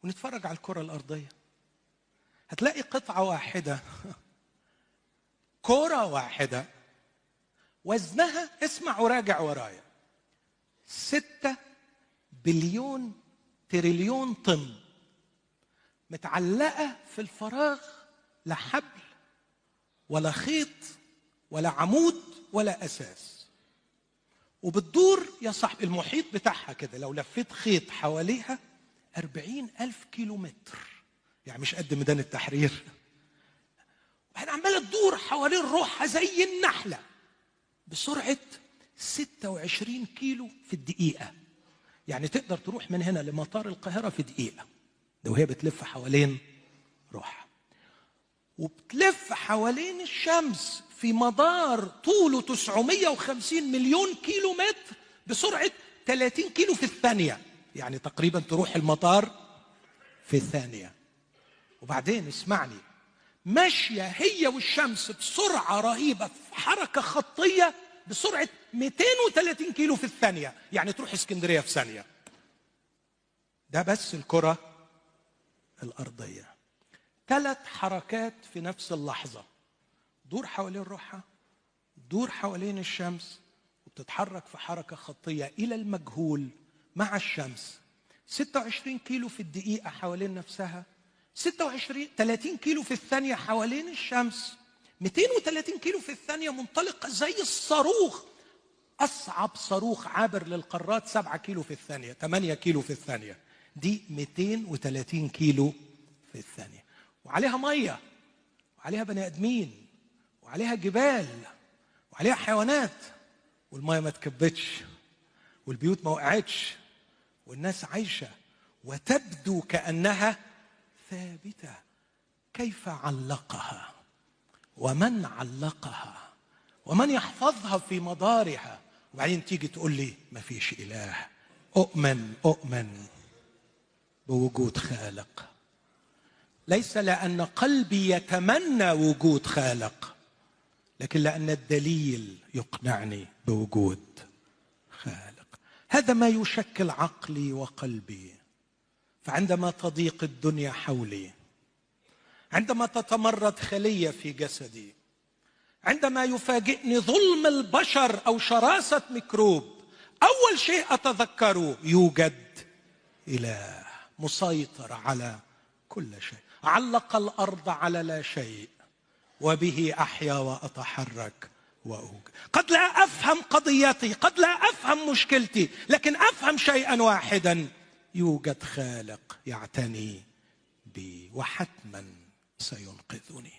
ونتفرج على الكرة الأرضية، هتلاقي قطعة واحدة، كرة واحدة، وزنها، اسمع وراجع ورايا، 6 بليون تريليون طن، متعلقة في الفراغ، لا حبل ولا خيط ولا عمود ولا أساس، وبتدور يا صاحبي. المحيط بتاعها كده لو لفيت خيط حواليها 40,000 كيلو متر، يعني مش قد ميدان التحرير. وبعدين عمالة تدور حوالين روحها زي النحلة بسرعة 26 كيلو في الدقيقة. يعني تقدر تروح من هنا لمطار القاهرة في دقيقة، ده وهي بتلف حوالين روحها. وبتلف حوالين الشمس في مدار طوله 950 مليون كيلو متر بسرعة 30 كيلو في الثانية، يعني تقريبا تروح المطار في ثانية. وبعدين اسمعني، ماشية هي والشمس بسرعة رهيبة في حركة خطية بسرعة 230 كيلو في الثانية، يعني تروح اسكندرية في ثانية. ده بس الكرة الأرضية. 3 حركات في نفس اللحظة، دور حوالين روحها، دور حوالين الشمس، وبتتحرك في حركة خطية إلى المجهول مع الشمس. 26 كيلو في الدقيقة حوالين نفسها، 30 كيلو في الثانية حوالين الشمس، 230 كيلو في الثانية، منطلقة زي الصاروخ. أصعب صاروخ عابر للقارات 7 كيلو في الثانية، 8 كيلو في الثانية، دي 230 كيلو في الثانية. وعليها مية، وعليها بني آدمين، وعليها جبال، وعليها حيوانات، والمية ما تكبتش، والبيوت ما وقعتش، والناس عايشة وتبدو كأنها ثابتة. كيف علقها؟ ومن علقها؟ ومن يحفظها في مدارها؟ وبعدين تيجي تقول لي ما فيش إله. أؤمن بوجود خالق، ليس لأن قلبي يتمنى وجود خالق، لكن لأن الدليل يقنعني بوجود خالق. هذا ما يشكل عقلي وقلبي. فعندما تضيق الدنيا حولي، عندما تتمرد خلية في جسدي، عندما يفاجئني ظلم البشر أو شراسة ميكروب، أول شيء أتذكره يوجد إله مسيطر على كل شيء، علق الأرض على لا شيء، وبه أحيا وأتحرك وأوجد. قد لا أفهم قضيتي، قد لا أفهم مشكلتي، لكن أفهم شيئا واحدا: يوجد خالق يعتني بي وحتما سينقذني.